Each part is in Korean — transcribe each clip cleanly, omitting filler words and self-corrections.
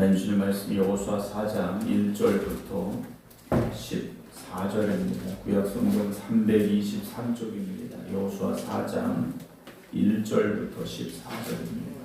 하나님 주신 말씀 여호수아 4장 1절부터 14절입니다. 구약 성경 323쪽입니다. 여호수아 4장 1절부터 14절입니다.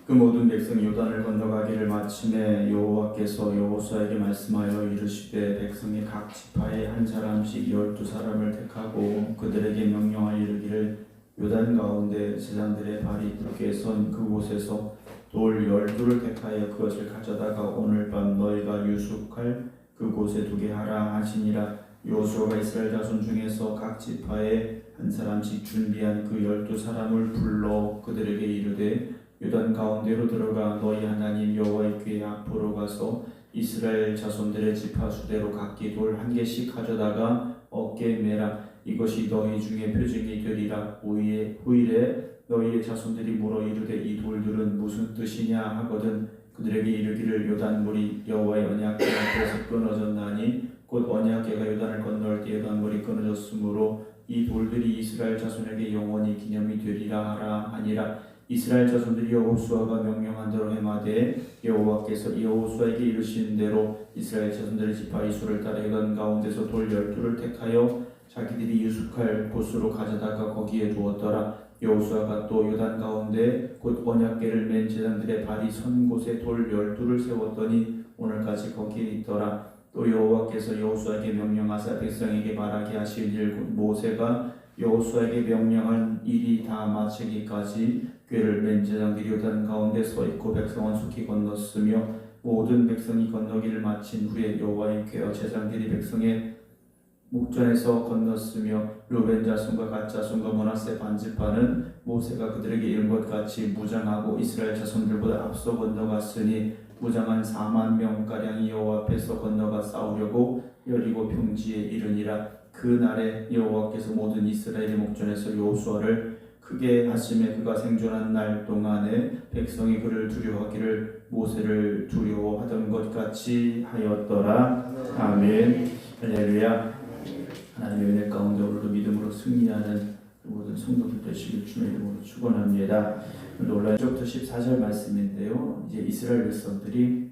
그 모든 백성이 요단을 건너가기를 마침에 여호와께서 여호수아에게 말씀하여 이르시되 백성이 각 지파에 한 사람씩 12사람을 택하고 그들에게 명령하여 이르기를 요단 가운데 제사장들의 발이 굳게 선 그곳에서 돌 12를 택하여 그것을 가져다가 오늘 밤 너희가 유숙할 그곳에 두게 하라 하시니라. 여호수아가 이스라엘 자손 중에서 각 지파에 한 사람씩 준비한 그 12사람을 불러 그들에게 이르되 요단 가운데로 들어가 너희 하나님 여호와의 궤 앞으로 가서 이스라엘 자손들의 지파 수대로 각기 돌 한 개씩 가져다가 어깨에 매라. 이것이 너희 중에 표징이 되리라. 후일에 너희의 자손들이 물어 이르되 이 돌들은 무슨 뜻이냐 하거든 그들에게 이르기를 요단물이 여호와의 언약궤 앞에서 끊어졌나니 곧 언약궤가 요단을 건널 때 요단물이 끊어졌으므로 이 돌들이 이스라엘 자손에게 영원히 기념이 되리라 하라 하니라. 이스라엘 자손들이 여호수아가 명령한 대로 행하되 여호와께서 여호수아에게 이르신 대로 이스라엘 자손들의 지파 이수를 따라 요단 가운데서 돌 12를 택하여 자기들이 유숙할 곳으로 가져다가 거기에 두었더라. 여호수아가 또 요단 가운데 곧 언약궤를 맨 제사장들의 발이 선 곳에 돌 12를 세웠더니 오늘까지 거기에 있더라. 또 여호와께서 여호수아에게 명령하사 백성에게 말하게 하신 일 모세가 여호수아에게 명령한 일이 다 마치기까지 궤를 맨 제사장들이 요단 가운데 서 있고 백성은 속히 건넜으며 모든 백성이 건너기를 마친 후에 여호와의 궤와 제사장들이 백성의 목전에서 건넜으며 르벤 자손과 갓 자손과 므낫세 반지파는 모세가 그들에게 이른 것 같이 무장하고 이스라엘 자손들보다 앞서 건너갔으니 무장한 4만 명가량이 여호와 앞에서 건너가 싸우려고 여리고 평지에 이르니라. 그 날에 여호와께서 모든 이스라엘의 목전에서 여호수아를 크게 하심에 그가 생존한 날 동안에 백성이 그를 두려워하기를 모세를 두려워하던 것 같이 하였더라. 아멘. 할렐루야. 하나님의 은혜 가운데 오늘도 믿음으로 승리하는 모든 성도들 되시길 주의 이름으로 축원합니다. 오늘 1절부터 14절 말씀인데요. 이제 이스라엘 백성들이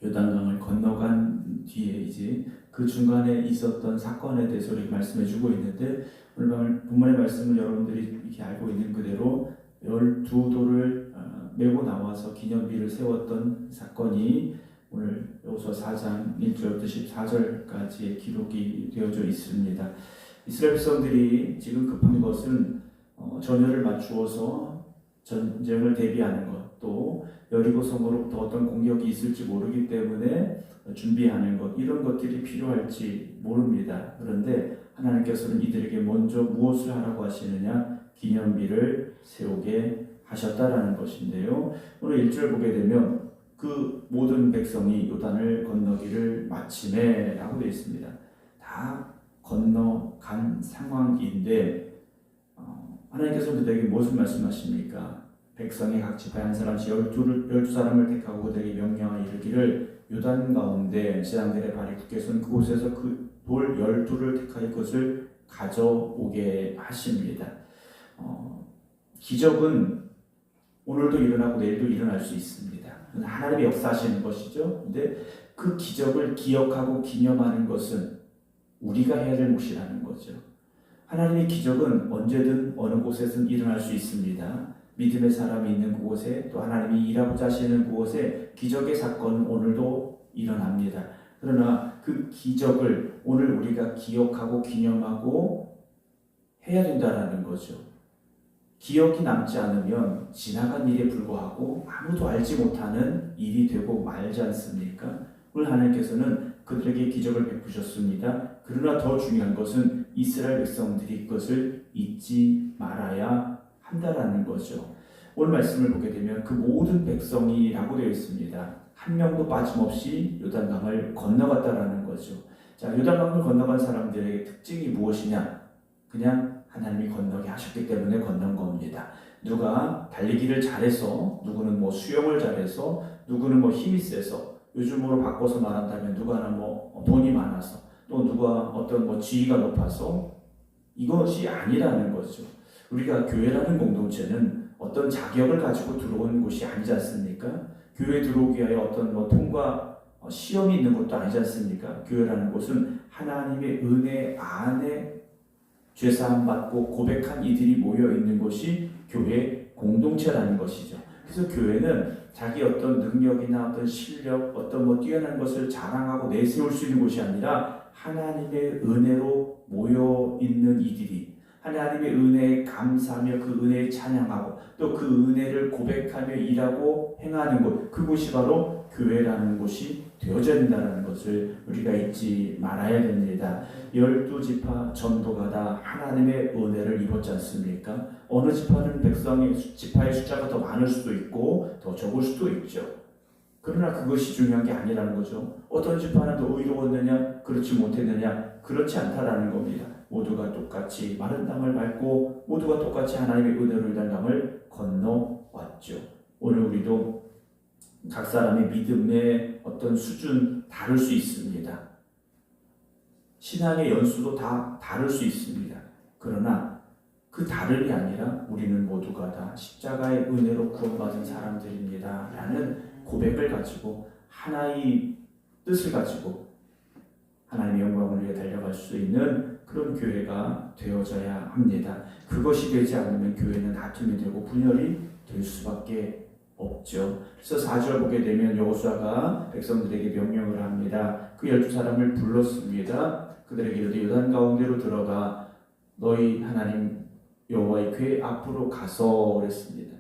요단강을 건너간 뒤에 이제 그 중간에 있었던 사건에 대해서 이렇게 말씀해주고 있는데 오늘 본문의 말씀을 여러분들이 이렇게 알고 있는 그대로 12돌을 메고 나와서 기념비를 세웠던 사건이 오늘 여호수아 4장 1절부터 14절까지의 기록이 되어져 있습니다. 이스라엘 백성들이 지금 급한 것은 전열을 맞추어서 전쟁을 대비하는 것, 또 여리고 성으로부터 어떤 공격이 있을지 모르기 때문에 준비하는 것, 이런 것들이 필요할지 모릅니다. 그런데 하나님께서는 이들에게 먼저 무엇을 하라고 하시느냐? 기념비를 세우게 하셨다라는 것인데요. 오늘 1절 보게 되면 그 모든 백성이 요단을 건너기를 마침에 라고 되어 있습니다. 다 건너간 상황인데 하나님께서 그들에게 무엇을 말씀하십니까? 백성의 각 지파에 한 사람씩 12사람을 택하고 그들에게 명령하여 이르기를 요단 가운데 제사장들의 발이 굳게 선 그곳에서 그 돌 12를 택하여 그것을 가져오게 하십니다. 기적은 오늘도 일어나고 내일도 일어날 수 있습니다. 하나님이 역사하시는 것이죠. 근데 그 기적을 기억하고 기념하는 것은 우리가 해야 될 몫이라는 거죠. 하나님의 기적은 언제든 어느 곳에서는 일어날 수 있습니다. 믿음의 사람이 있는 그곳에 또 하나님이 일하고자 하시는 그곳에 기적의 사건은 오늘도 일어납니다. 그러나 그 기적을 오늘 우리가 기억하고 기념하고 해야 된다라는 거죠. 기억이 남지 않으면 지나간 일에 불과하고 아무도 알지 못하는 일이 되고 말지 않습니까? 오늘 하나님께서는 그들에게 기적을 베푸셨습니다. 그러나 더 중요한 것은 이스라엘 백성들이 그것을 잊지 말아야 한다라는 거죠. 오늘 말씀을 보게 되면 그 모든 백성이라고 되어 있습니다. 한 명도 빠짐없이 요단강을 건너갔다라는 거죠. 자, 요단강을 건너간 사람들의 특징이 무엇이냐? 그냥 하나님이 건너게 하셨기 때문에 건넌 겁니다. 누가 달리기를 잘해서, 누구는 뭐 수영을 잘해서, 누구는 뭐 힘이 세서, 요즘으로 바꿔서 말한다면 누가는 뭐 돈이 많아서, 또 누가 어떤 뭐 지위가 높아서, 이것이 아니라는 거죠. 우리가 교회라는 공동체는 어떤 자격을 가지고 들어온 곳이 아니지 않습니까? 교회에 들어오기 위하여 어떤 통과 시험이 있는 것도 아니지 않습니까? 교회라는 곳은 하나님의 은혜 안에 죄사함 받고 고백한 이들이 모여 있는 곳이 교회 공동체라는 것이죠. 그래서 교회는 자기 어떤 능력이나 어떤 실력, 어떤 뛰어난 것을 자랑하고 내세울 수 있는 곳이 아니라 하나님의 은혜로 모여 있는 이들이 하나님의 은혜에 감사하며 그 은혜에 찬양하고 또 그 은혜를 고백하며 일하고 행하는 곳, 그곳이 바로 교회라는 곳이 되어져야 된다는 것을 우리가 잊지 말아야 됩니다. 12지파 전도가 다 하나님의 은혜를 입었지 않습니까? 어느 지파는 지파의 숫자가 더 많을 수도 있고 더 적을 수도 있죠. 그러나 그것이 중요한 게 아니라는 거죠. 어떤 지파는 더 의로웠느냐, 그렇지 못했느냐, 그렇지 않다라는 겁니다. 모두가 똑같이 마른 땅을 밟고 모두가 똑같이 하나님의 은혜로 인한 강을 건너왔죠. 오늘 우리도 각 사람의 믿음의 어떤 수준 다를 수 있습니다. 신앙의 연수도 다 다를 수 있습니다. 그러나 그 다름이 아니라 우리는 모두가 다 십자가의 은혜로 구원받은 사람들입니다 라는 고백을 가지고 하나의 뜻을 가지고 하나님의 영광을 위해 달려갈 수 있는 그런 교회가 되어져야 합니다. 그것이 되지 않으면 교회는 다툼이 되고 분열이 될 수밖에 없죠. 그래서 4절 보게 되면 여호수아가 백성들에게 명령을 합니다. 그 12사람을 불렀습니다. 그들에게 이르되 요단 가운데로 들어가 너희 하나님 여호와의 궤 앞으로 가서 그랬습니다.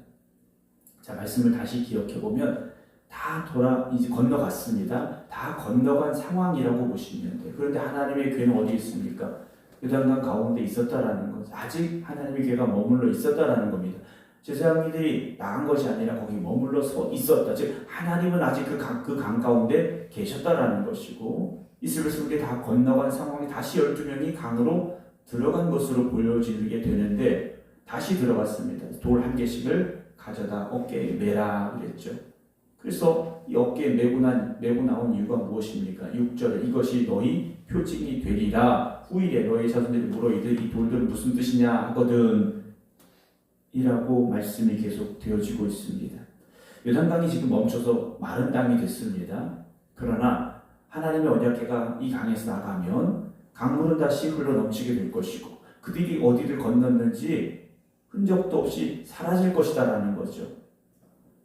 자, 말씀을 다시 기억해 보면 다 이제 건너갔습니다. 다 건너간 상황이라고 보시면 돼요. 그런데 하나님의 궤는 어디 있습니까? 요단강 가운데 있었다라는 것. 아직 하나님의 궤가 머물러 있었다라는 겁니다. 제사장들이 나간 것이 아니라 거기 머물러 서 있었다. 즉 하나님은 아직 그 강 가운데 계셨다라는 것이고 이스라엘 백성들이 다 건너간 상황에 다시 12명이 강으로 들어간 것으로 보여지게 되는데 다시 들어갔습니다. 돌 한 개씩을 가져다 어깨에 매라 그랬죠. 그래서 이 어깨에 메고 나온 이유가 무엇입니까? 6절에 이것이 너희 표징이 되리라. 후일에 너희 자손들이 물어 이들 이 돌들은 무슨 뜻이냐 하거든 이라고 말씀이 계속 되어지고 있습니다. 요단강이 지금 멈춰서 마른 땅이 됐습니다. 그러나 하나님의 언약궤가 이 강에서 나가면 강물은 다시 흘러넘치게 될 것이고 그들이 어디를 건넜는지 흔적도 없이 사라질 것이다라는 거죠.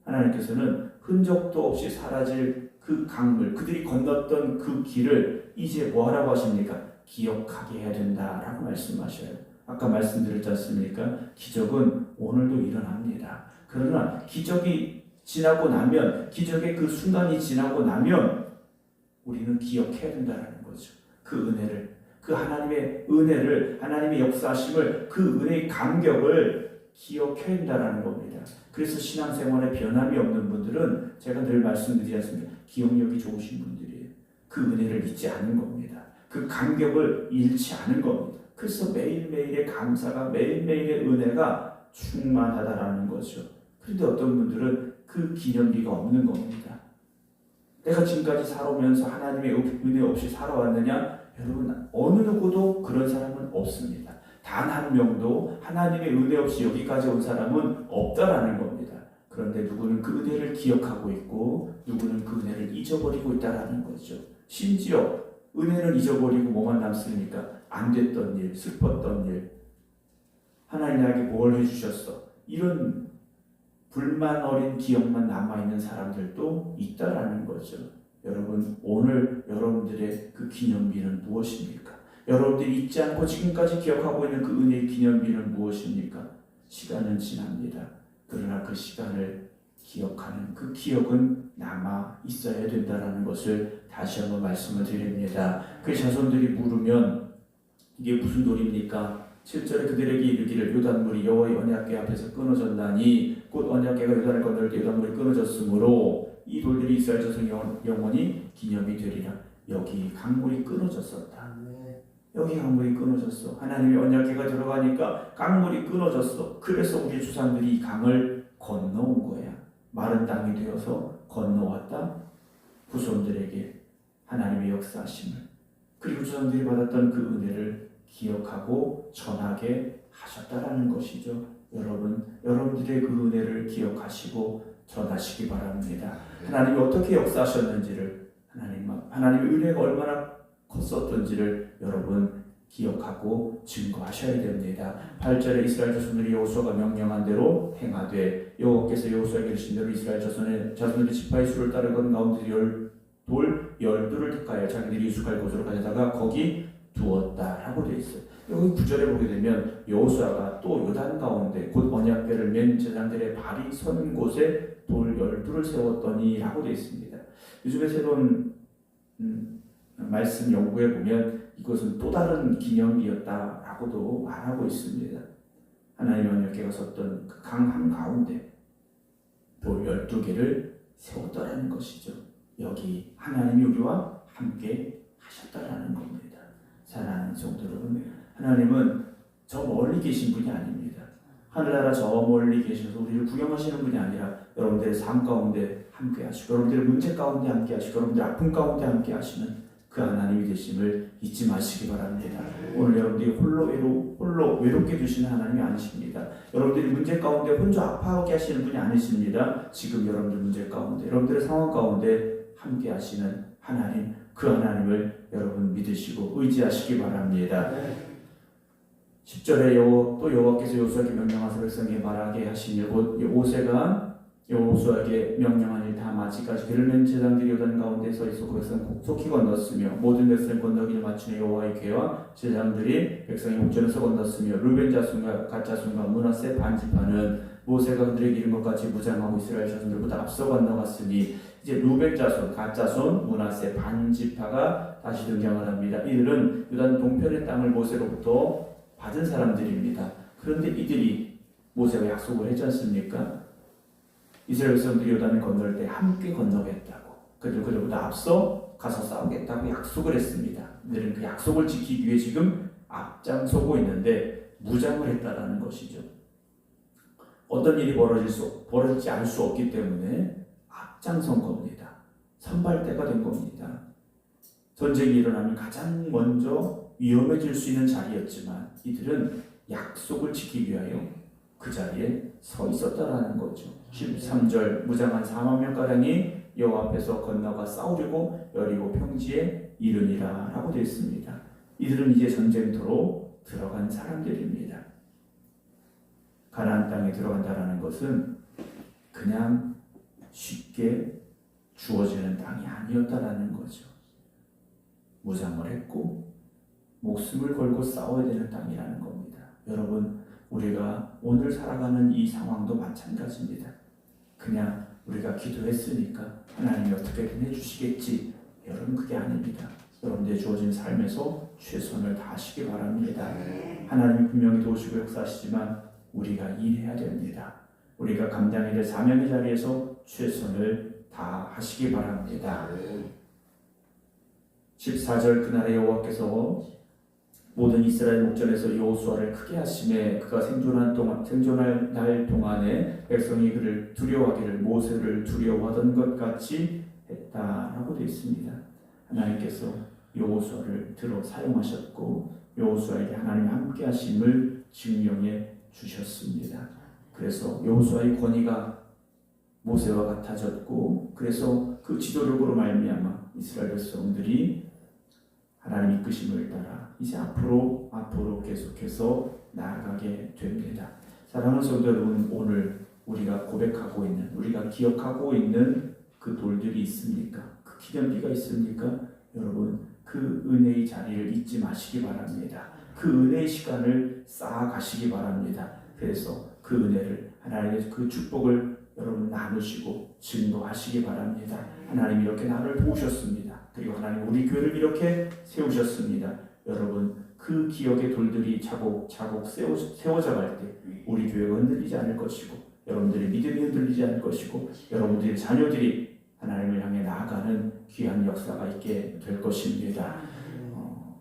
하나님께서는 흔적도 없이 사라질 그 강물, 그들이 건넜던 그 길을 이제 뭐하라고 하십니까? 기억하게 해야 된다라고 말씀하셔요. 아까 말씀드렸지 않습니까? 기적은 오늘도 일어납니다. 그러나 기적이 지나고 나면, 기적의 그 순간이 지나고 나면 우리는 기억해야 된다는 거죠. 그 은혜를, 그 하나님의 은혜를, 하나님의 역사하심을, 그 은혜의 감격을 기억해야 된다는 겁니다. 그래서 신앙생활에 변함이 없는 분들은 제가 늘 말씀드리지 않습니까? 기억력이 좋으신 분들이에요. 그 은혜를 잊지 않는 겁니다. 그 감격을 잃지 않은 겁니다. 그래서 매일매일의 감사가, 매일매일의 은혜가 충만하다라는 거죠. 그런데 어떤 분들은 그 기념비가 없는 겁니다. 내가 지금까지 살아오면서 하나님의 은혜 없이 살아왔느냐? 여러분, 어느 누구도 그런 사람은 없습니다. 단 한 명도 하나님의 은혜 없이 여기까지 온 사람은 없다라는 겁니다. 그런데 누구는 그 은혜를 기억하고 있고 누구는 그 은혜를 잊어버리고 있다라는 거죠. 심지어 은혜는 잊어버리고 뭐만 남습니까? 안 됐던 일, 슬펐던 일, 하나님 나에게 뭘 해주셨어, 이런 불만 어린 기억만 남아있는 사람들도 있다라는 거죠. 여러분, 오늘 여러분들의 그 기념비는 무엇입니까? 여러분들이 잊지 않고 지금까지 기억하고 있는 그 은혜의 기념비는 무엇입니까? 시간은 지납니다. 그러나 그 시간을 기억하는 그 기억은 남아 있어야 된다는 것을 다시 한번 말씀을 드립니다. 그 자손들이 물으면 이게 무슨 돌입니까? 7절에 그들에게 이르기를 요단물이 여호와의 언약궤 앞에서 끊어졌나니 곧 언약궤가 요단을 건널 때 요단물이 끊어졌으므로 이 돌들이 이스라엘 자손 영원히 기념이 되리라. 여기 강물이 끊어졌었다. 여기 강물이 끊어졌어. 하나님의 언약궤가 들어가니까 강물이 끊어졌어. 그래서 우리 조상들이 이 강을 건너온 거야. 마른 땅이 되어서 건너왔다. 후손들에게 하나님의 역사하심을, 그리고 조상들이 받았던 그 은혜를 기억하고 전하게 하셨다라는 것이죠. 여러분들의 그 은혜를 기억하시고 전하시기 바랍니다. 하나님이 어떻게 역사하셨는지를, 하나님의 은혜가 얼마나 컸었던지를 여러분 기억하고 증거하셔야 됩니다. 8절에 이스라엘 자손들이 여호수아가 명령한 대로 행하되 여호와께서 여호수아에게 이르신 대로 이스라엘 자손들이 지파의 수를 따르건 가운데 돌 12를 택하여 자기들이 유숙할 곳으로 가져다가 거기 두었다라고 되어 있어요. 여기 9절에 보게 되면 여호수아가 또 요단 가운데 곧 언약궤를 맨 제사장들의 발이 선 곳에 돌 12를 세웠더니 라고 되어 있습니다. 요즘에 새로운 말씀 연구에 보면 이것은 또 다른 기념이었다라고도 말하고 있습니다. 하나님의 언약궤가 섰던 그 강 한가운데 돌 12개를 세웠다라는 것이죠. 여기 하나님이 우리와 함께 하셨다라는 겁니다. 사랑하는 성도 여러분, 하나님은 저 멀리 계신 분이 아닙니다. 하늘나라 저 멀리 계셔서 우리를 구경하시는 분이 아니라 여러분들의 삶 가운데 함께 하시고 여러분들의 문제 가운데 함께 하시고 여러분들의 아픔 가운데 함께 하시는 그 하나님이 되심을 잊지 마시기 바랍니다. 오늘 여러분들이 홀로 외롭게 두시는 하나님이 아니십니다. 여러분들이 문제 가운데 혼자 아파하게 하시는 분이 아니십니다. 지금 여러분들 문제 가운데 여러분들의 상황 가운데 함께 하시는 하나님, 그 하나님을 여러분 믿으시고 의지하시기 바랍니다. 10절에 또 여호와께서 여호수아에게 명령하사 백성에게 말하게 하시니 곧 모세가 여호수아에게 명령한 일 다 마치까지 그를 맨 제사장들이 요단 가운데 서 있어 그 백성 속히 건넜으며 모든 백성을 건너기를 마치는 여호와의 궤와 제사장들이 백성의 목전에서 건넜으며 르벤 자손과 갓 자손과 므낫세 반 지파는 모세가 그들에게 이른 것 같이 무장하고 이스라엘 자손들보다 앞서 건너갔으니 이제 르벤 자손, 갓 자손, 므낫세 반 지파가 다시 등장을 합니다. 이들은 요단 동편의 땅을 모세로부터 받은 사람들입니다. 그런데 이들이 모세가 약속을 했지 않습니까? 이스라엘 백성들이 요단을 건널 때 함께 건너겠다고, 그들보다 앞서 가서 싸우겠다고 약속을 했습니다. 이들은 그 약속을 지키기 위해 지금 앞장서고 있는데 무장을 했다라는 것이죠. 어떤 일이 벌어질지 알 수 없기 때문에 앞장선 겁니다. 선발대가 된 겁니다. 전쟁이 일어나면 가장 먼저 위험해질 수 있는 자리였지만 이들은 약속을 지키기 위하여 그 자리에 서 있었다라는 거죠. 13절 무장한 4만 명가량이 여호와 앞에서 건너가 싸우려고 여리고 평지에 이르니라 라고 되어 있습니다. 이들은 이제 전쟁터로 들어간 사람들입니다. 가나안 땅에 들어간다라는 것은 그냥 쉽게 주어지는 땅이 아니었다라는 거죠. 무장을 했고 목숨을 걸고 싸워야 되는 땅이라는 겁니다. 여러분, 우리가 오늘 살아가는 이 상황도 마찬가지입니다. 그냥 우리가 기도했으니까 하나님이 어떻게든 해주시겠지. 여러분, 그게 아닙니다. 여러분들의 주어진 삶에서 최선을 다하시기 바랍니다. 하나님이 분명히 도우시고 역사하시지만 우리가 일해야 됩니다. 우리가 감당해야 될 사명의 자리에서 최선을 다하시기 바랍니다. 14절 그날에 여호와께서 모든 이스라엘 목전에서 여호수아를 크게 하심에 그가 생존할 날 동안에 백성이 그를 두려워하기를 모세를 두려워하던 것 같이 했다라고 되어 있습니다. 하나님께서 여호수아를 들어 사용하셨고 여호수아에게 하나님 함께 하심을 증명해 주셨습니다. 그래서 여호수아의 권위가 모세와 같아졌고 그래서 그 지도력으로 말미암아 이스라엘 백성들이 하나님 이끄심을 따라 이제 앞으로 계속해서 나아가게 됩니다. 사랑하는 성도 여러분, 오늘 우리가 고백하고 있는, 우리가 기억하고 있는 그 돌들이 있습니까? 그 기념비가 있습니까? 여러분, 그 은혜의 자리를 잊지 마시기 바랍니다. 그 은혜의 시간을 쌓아가시기 바랍니다. 그래서 그 은혜를, 하나님의 그 축복을 여러분 나누시고 증거하시기 바랍니다. 하나님이 이렇게 나를 도우셨습니다. 그리고 하나님 우리 교회를 이렇게 세우셨습니다. 여러분, 그 기억의 돌들이 차곡차곡 세워져 갈 때 우리 교회가 흔들리지 않을 것이고 여러분들의 믿음이 흔들리지 않을 것이고 여러분들의 자녀들이 하나님을 향해 나아가는 귀한 역사가 있게 될 것입니다.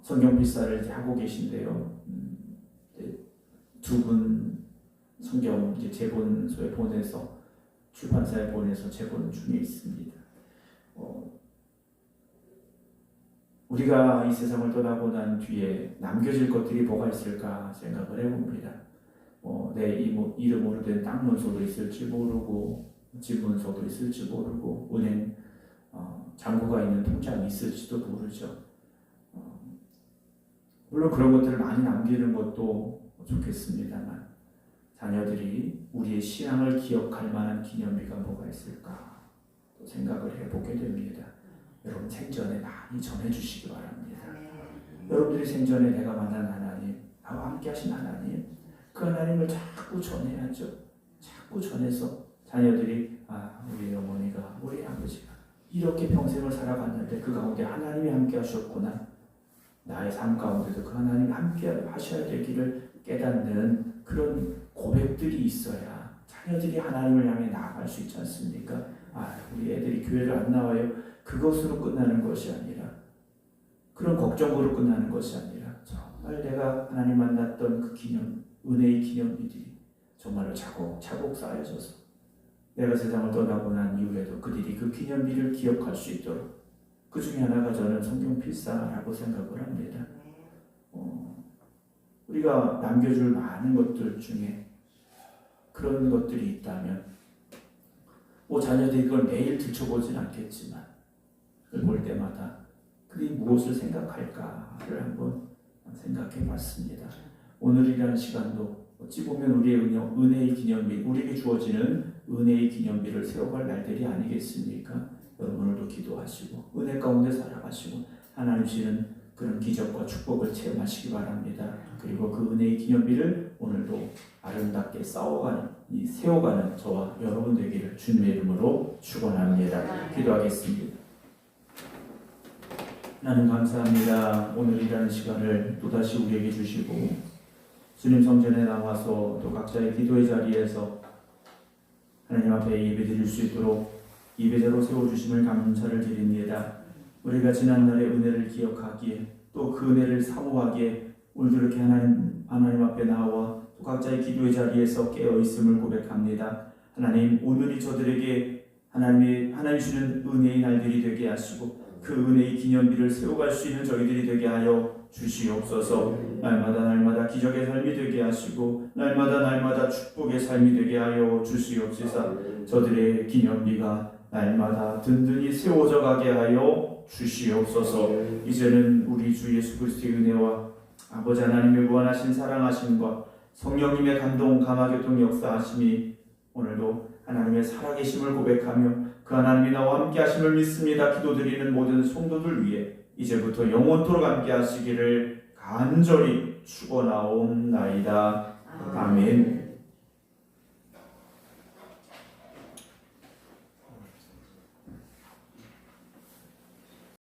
성경 필사를 이제 하고 계신데요. 두 분 성경 이제 제본소에 보내서 출판사에 보내서 제본 중에 있습니다. 우리가 이 세상을 떠나고 난 뒤에 남겨질 것들이 뭐가 있을까 생각을 해봅니다. 내 이름으로 된 땅 문서도 있을지 모르고 집 문서도 있을지 모르고 은행 잔고가 있는 통장이 있을지도 모르죠. 물론 그런 것들을 많이 남기는 것도 좋겠습니다만 자녀들이 우리의 신앙을 기억할 만한 기념비가 뭐가 있을까 또 생각을 해보게 됩니다. 여러분 생전에 많이 전해주시기 바랍니다. 여러분들이 생전에 내가 만난 하나님, 나와 함께 하신 하나님, 그 하나님을 자꾸 전해야죠. 자꾸 전해서 자녀들이 우리 어머니가 우리 아버지가 이렇게 평생을 살아갔는데 그 가운데 하나님이 함께 하셨구나. 나의 삶 가운데도 그 하나님이 함께 하셔야 될 길을 깨닫는 그런 고백들이 있어야 자녀들이 하나님을 향해 나아갈 수 있지 않습니까? 우리 애들이 교회를 안 나와요. 그것으로 끝나는 것이 아니라 그런 걱정으로 끝나는 것이 아니라 정말 내가 하나님 만났던 그 은혜의 기념비들이 정말로 차곡차곡 쌓여져서 내가 세상을 떠나고 난 이후에도 그들이 그 기념비를 기억할 수 있도록 그 중에 하나가 저는 성경 필사라고 생각을 합니다. 우리가 남겨줄 많은 것들 중에 그런 것들이 있다면 자녀들이 그걸 매일 들춰보진 않겠지만 그걸 볼 때마다 그들이 무엇을 생각할까를 한번 생각해 봤습니다. 오늘이라는 시간도 어찌 보면 우리의 은혜의 기념비, 우리에게 주어지는 은혜의 기념비를 세워갈 날들이 아니겠습니까? 여러분 오늘도 기도하시고 은혜 가운데 살아가시고 하나님 주시는 그런 기적과 축복을 체험하시기 바랍니다. 그리고 그 은혜의 기념비를 오늘도 아름답게 세워가는 저와 여러분 되기를 주님의 이름으로 축원합니다. 기도하겠습니다. 하나님 감사합니다. 오늘이라는 시간을 또다시 우리에게 주시고 주님 성전에 나와서 또 각자의 기도의 자리에서 하나님 앞에 예배드릴 수 있도록 예배자로 세워주심을 감사를 드립니다. 우리가 지난날의 은혜를 기억하기에 또 그 은혜를 사모하기에 오늘도 이렇게 하나님 앞에 나와 또 각자의 기도의 자리에서 깨어있음을 고백합니다. 하나님 오늘이 저들에게 하나님 주시는 은혜의 날들이 되게 하시고 그 은혜의 기념비를 세워갈 수 있는 저희들이 되게 하여 주시옵소서. 날마다 기적의 삶이 되게 하시고 날마다 축복의 삶이 되게 하여 주시옵소서. 저들의 기념비가 날마다 든든히 세워져 가게 하여 주시옵소서. 이제는 우리 주 예수 그리스도의 은혜와 아버지 하나님의 무한하신 사랑하심과 성령님의 감동 감화교통 역사하심이 오늘도 하나님의 살아계심을 고백하며 그 하나님이 나와 함께 하심을 믿습니다. 기도드리는 모든 성도들 위해 이제부터 영원토록 함께 하시기를 간절히 축원하옵나이다. 아멘.